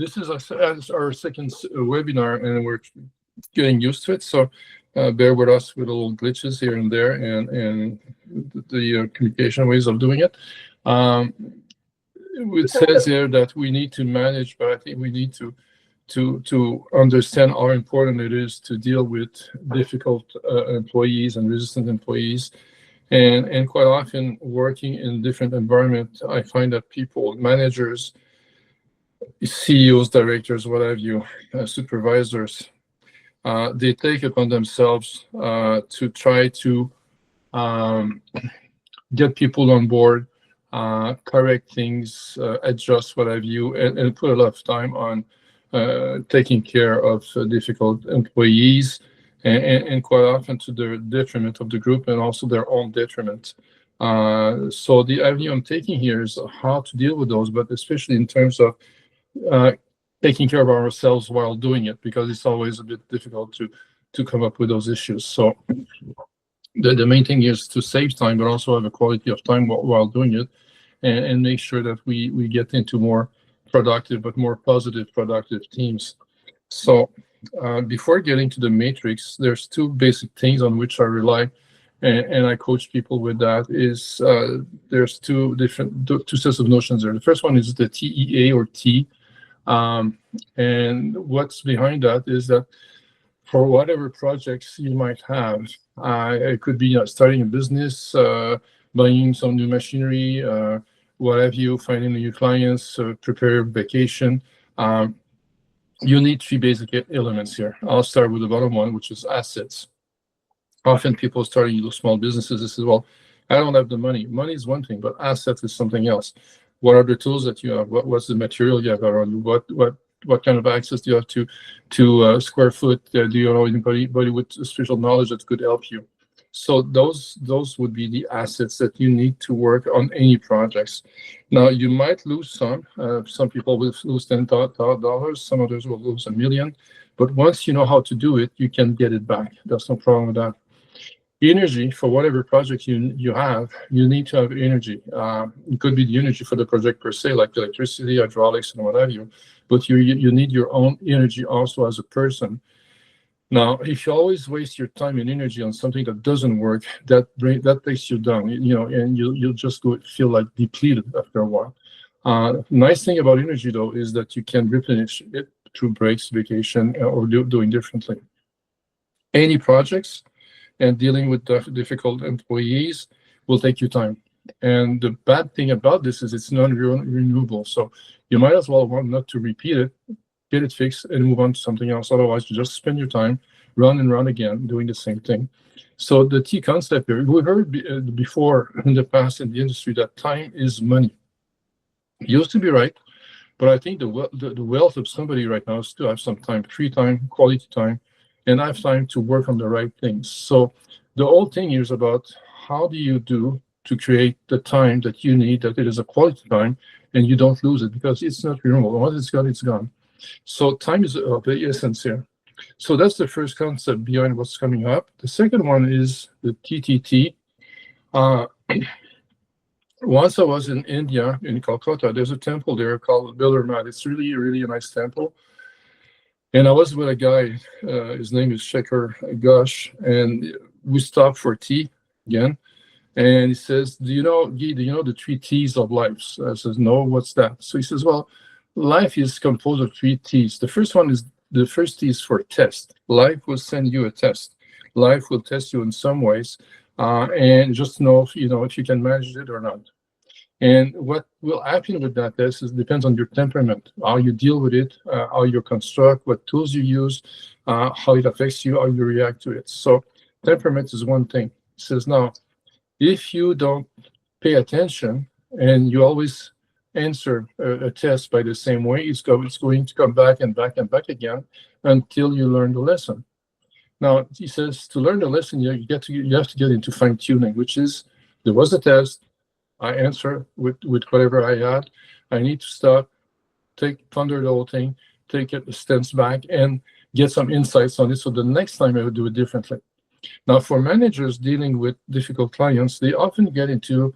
this is our second webinar, and we're getting used to it. So bear with us with little glitches here and there, and the communication ways of doing it. It says here that we need to manage, but I think we need to understand how important it is to deal with difficult employees and resistant employees. And quite often working in different environments, I find that people, managers, CEOs, directors, what have you, supervisors, they take upon themselves to try to get people on board, correct things, adjust, what have you, and put a lot of time on taking care of difficult employees, and quite often to the detriment of the group and also their own detriment. So the avenue I'm taking here is how to deal with those, but especially in terms of taking care of ourselves while doing it, because it's always a bit difficult to come up with those issues. So the main thing is to save time, but also have a quality of time while doing it, and make sure that we get into more productive, but more positive, productive teams. So before getting to the matrix, there's two basic things on which I rely, and I coach people with that. Is there's two sets of notions there. The first one is the TEA or T, and what's behind that is that for whatever projects you might have, it could be starting a business, buying some new machinery, what have you, finding new clients, prepare a vacation. You need three basic elements here. I'll start with the bottom one, which is assets. Often people starting small businesses, they say, well, I don't have the money. Money is one thing, but assets is something else. What are the tools that you have? What's the material you have around you? What kind of access do you have to square foot? Do you know anybody with special knowledge that could help you? So those would be the assets that you need to work on any projects. Now you might lose some. Some people will lose $10,000. Some others will lose $1 million. But once you know how to do it, you can get it back. There's no problem with that. Energy for whatever project you have, you need to have energy. It could be the energy for the project per se, like electricity, hydraulics, and what have you. But you need your own energy also as a person. Now, if you always waste your time and energy on something that doesn't work, that takes you down, and you'll just feel like depleted after a while. Nice thing about energy, though, is that you can replenish it through breaks, vacation, or doing differently. Any projects and dealing with difficult employees will take you time. And the bad thing about this is it's non-renewable. So you might as well want not to repeat it, get it fixed, and move on to something else. Otherwise, you just spend your time, run and run again, doing the same thing. So the T concept here, we heard before in the past in the industry that time is money. It used to be right, but I think the wealth of somebody right now is to have some time, free time, quality time, and have time to work on the right things. So the whole thing here is about how do you do to create the time that you need, that it is a quality time, and you don't lose it, because it's not renewable. Once it's gone, it's gone. So time is of the essence here. So that's the first concept behind what's coming up. The second one is the TTT. Once I was in India, in Calcutta, there's a temple there called Bilur Mat. It's really, really a nice temple. And I was with a guy, his name is Shekhar Ghosh, and we stopped for tea again. And he says, do you know, Guy, do you know the 3 T's of life? So I says, no, what's that? So he says, well, life is composed of 3 T's. The first T is for test. Life will send you a test. Life will test you in some ways, and just know if you can manage it or not. And what will happen with that test depends on your temperament, how you deal with it, how you construct, what tools you use, how it affects you, how you react to it. So temperament is one thing. It says, now, if you don't pay attention and you always answer a test by the same way, it's going to come back and back and back again until you learn the lesson. Now, he says to learn the lesson, you have to get into fine-tuning, which is, there was a test, I answer with whatever I had. I need to stop, ponder the whole thing, take a stance back, and get some insights on it. So the next time I would do it differently. Now, for managers dealing with difficult clients, they often get into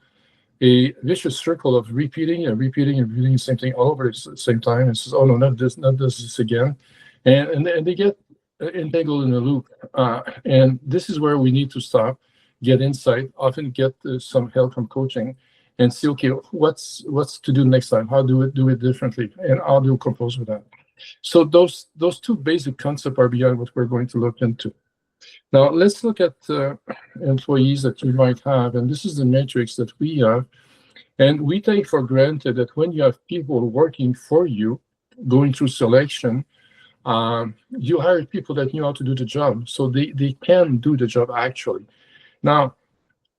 a vicious circle of repeating and repeating and repeating the same thing all over at the same time, and says, "Oh no, not this again," and they get entangled in a loop. And this is where we need to stop, get insight, often get some help from coaching, and see, okay, what's to do next time? How do it differently, and how do we compose with that? So those two basic concepts are beyond what we're going to look into. Now let's look at employees that you might have, and this is the matrix that we have. And we take for granted that when you have people working for you, going through selection, you hired people that knew how to do the job, so they can do the job actually. Now,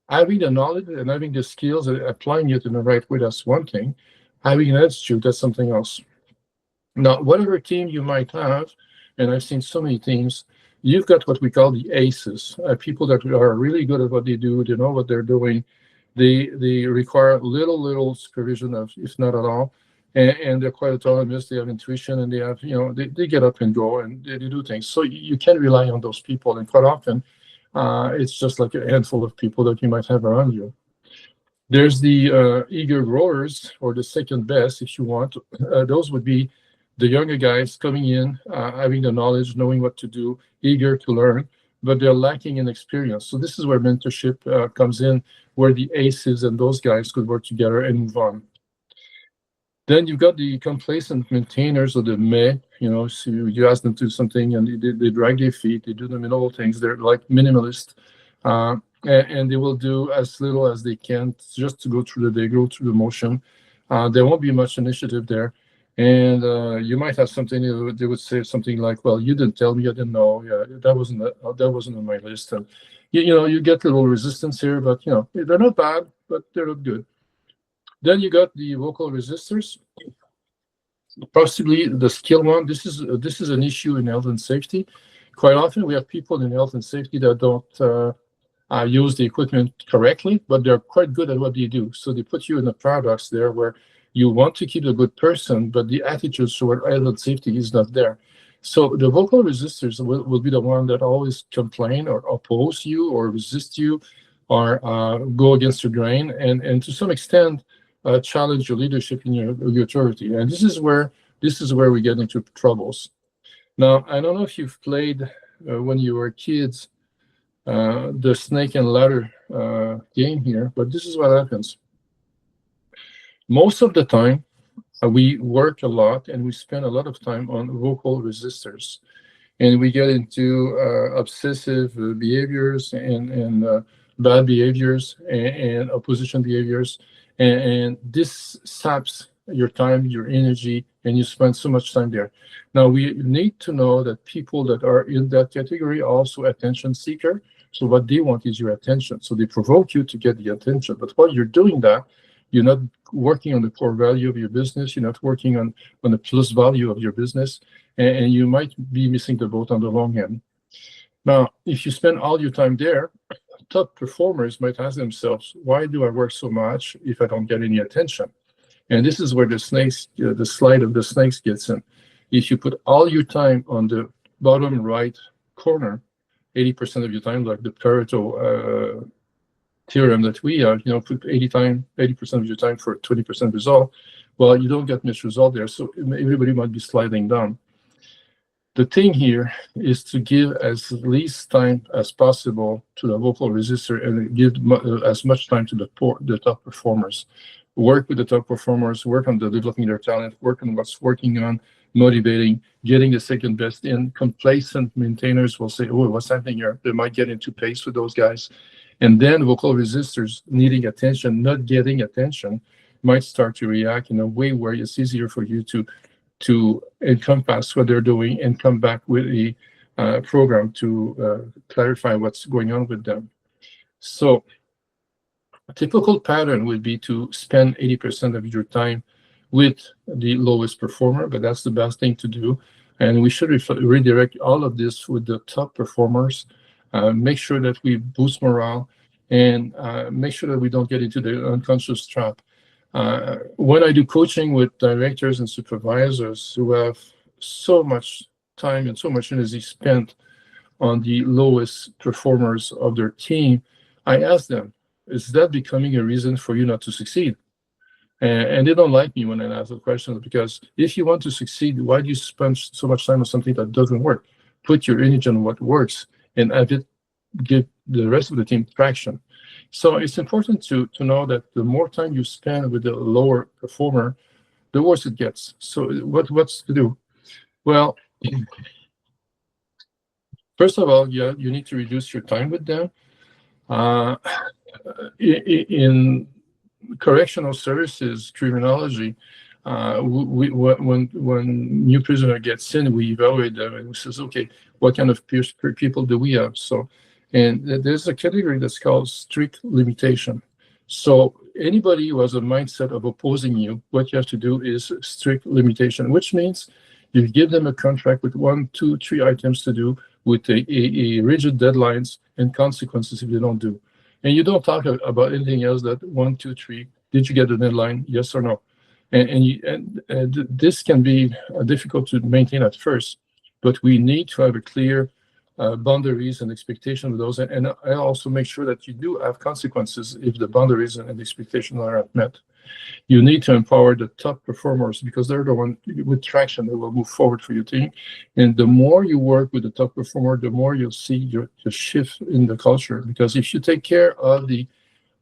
having the knowledge and having the skills and applying it in the right way, that's one thing. Having an attitude, that's something else. Now, whatever team you might have, and I've seen so many teams, you've got what we call the aces, people that are really good at what they do, they know what they're doing, they require little supervision of, if not at all, and they're quite autonomous. They have intuition, and they have, they get up and go, and they do things. So you can rely on those people, and quite often, it's just like a handful of people that you might have around you. There's the eager growers, or the second best, if you want. Those would be the younger guys coming in, having the knowledge, knowing what to do, eager to learn, but they're lacking in experience. So this is where mentorship comes in, where the aces and those guys could work together and move on. Then you've got the complacent maintainers, or the meh, so you ask them to do something and they drag their feet, they do the minimal things. They're like minimalist. And they will do as little as they can just to go through the day, go through the motion. There won't be much initiative there. And you might have something, they would say something like, "Well, you didn't tell me, I didn't know. Yeah, that wasn't on my list." And you get a little resistance here, but they're not bad, but they're not good. Then you got the vocal resistors, possibly the skill one. This is an issue in health and safety. Quite often we have people in health and safety that don't use the equipment correctly, but they're quite good at what they do. So they put you in a paradox there where you want to keep a good person, but the attitude toward health and safety is not there. So the vocal resistors will be the one that always complain or oppose you or resist you or go against the grain, and to some extent challenge your leadership in your authority. And this is where we get into troubles. Now, I don't know if you've played when you were kids the snake and ladder game here, but this is what happens. Most of the time, we work a lot and we spend a lot of time on vocal resistors, and we get into obsessive behaviors and bad behaviors and opposition behaviors, and this saps your time, your energy, and you spend so much time there. Now, we need to know that people that are in that category are also attention seeker. So what they want is your attention. So they provoke you to get the attention. But while you're doing that, you're not working on the core value of your business. You're not working on the plus value of your business. And you might be missing the boat on the long end. Now, if you spend all your time there, top performers might ask themselves, why do I work so much if I don't get any attention? And this is where the slide of the snakes gets in. If you put all your time on the bottom right corner, 80% of your time, like the Pareto theorem that we have, put 80% of your time for 20% result, well, you don't get much result there. So everybody might be sliding down. The thing here is to give as least time as possible to the vocal resistor and give as much time to the top performers. Work with the top performers, work on developing their talent, work on what's working on, motivating, getting the second best in. Complacent maintainers will say, "Oh, what's happening here?" They might get into pace with those guys. And then vocal resistors needing attention, not getting attention, might start to react in a way where it's easier for you to encompass what they're doing and come back with a program to clarify what's going on with them. So a typical pattern would be to spend 80% of your time with the lowest performer, but that's the best thing to do. And we should redirect all of this with the top performers, make sure that we boost morale, and make sure that we don't get into the unconscious trap. When I do coaching with directors and supervisors who have so much time and so much energy spent on the lowest performers of their team, I ask them, Is that becoming a reason for you not to succeed? And they don't like me when I ask the question, because if you want to succeed, why do you spend so much time on something that doesn't work? Put your energy on what works and have it give the rest of the team traction. So it's important to know that the more time you spend with the lower performer, the worse it gets. So what's to do? Well, first of all, you need to reduce your time with them. Uh, in correctional services criminology, when new prisoner gets in, we evaluate them and we says, okay, what kind of people do we have? So, and there's a category that's called strict limitation. So anybody who has a mindset of opposing you, what you have to do is strict limitation, which means you give them a contract with 1, 2, 3 items to do with a rigid deadlines and consequences if they don't do. And you don't talk about anything else that 1, 2, 3. Did you get the deadline? Yes or no? And this can be difficult to maintain at first, but we need to have a clear boundaries and expectation of those. And I also make sure that you do have consequences if the boundaries and the expectations are not met. You need to empower the top performers because they're the one with traction that will move forward for your team. And the more you work with the top performer, the more you'll see your shift in the culture. Because if you take care of the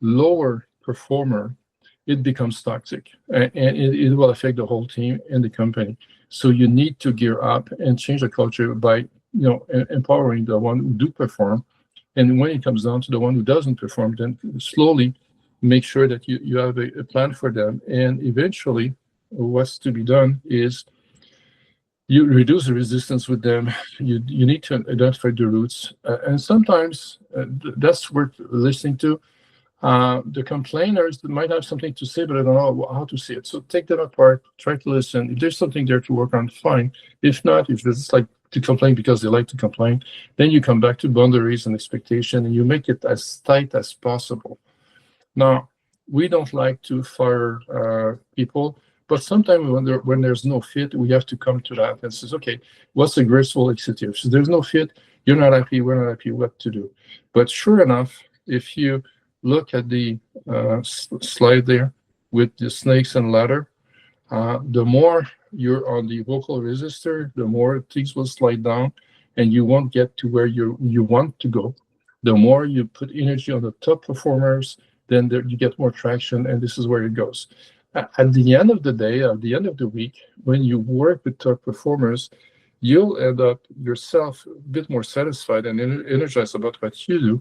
lower performer, it becomes toxic and it will affect the whole team and the company. So you need to gear up and change the culture by empowering the one who do perform. And when it comes down to the one who doesn't perform, then slowly make sure that you have a plan for them. And eventually, what's to be done is you reduce the resistance with them. You need to identify the roots. And sometimes that's worth listening to. The complainers might have something to say, but I don't know how to say it. So take them apart, try to listen. If there's something there to work on, fine. If not, if it's like to complain because they like to complain, then you come back to boundaries and expectation, and you make it as tight as possible. Now, we don't like to fire people, but sometimes when there's no fit, we have to come to that and says, okay, what's a graceful exit here? So there's no fit, you're not happy, we're not happy, what to do? But sure enough, if you look at the slide there with the snakes and ladder, the more you're on the vocal resistor, the more things will slide down and you won't get to where you want to go. The more you put energy on the top performers, then you get more traction, and this is where it goes. At the end of the day, at the end of the week, when you work with top performers, you'll end up yourself a bit more satisfied and energized about what you do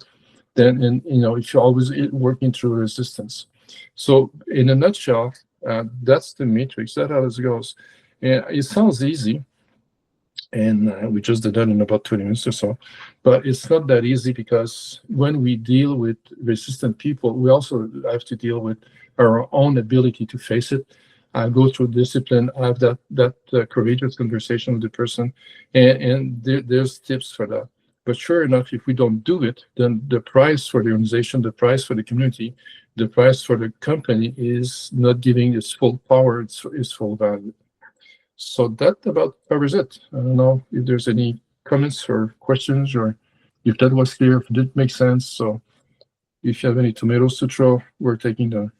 than if you're always working through resistance. So in a nutshell, that's the matrix. That's how it goes. And it sounds easy, and we just did that in about 20 minutes or so. But it's not that easy because when we deal with resistant people, we also have to deal with our own ability to face it, go through discipline, have that courageous conversation with the person, and there's tips for that. But sure enough, if we don't do it, then the price for the organization, the price for the community, the price for the company is not giving its full power, its full value. So that about covers it. I don't know if there's any comments or questions, or if that was clear, if it did make sense. So if you have any tomatoes to throw, we're taking them.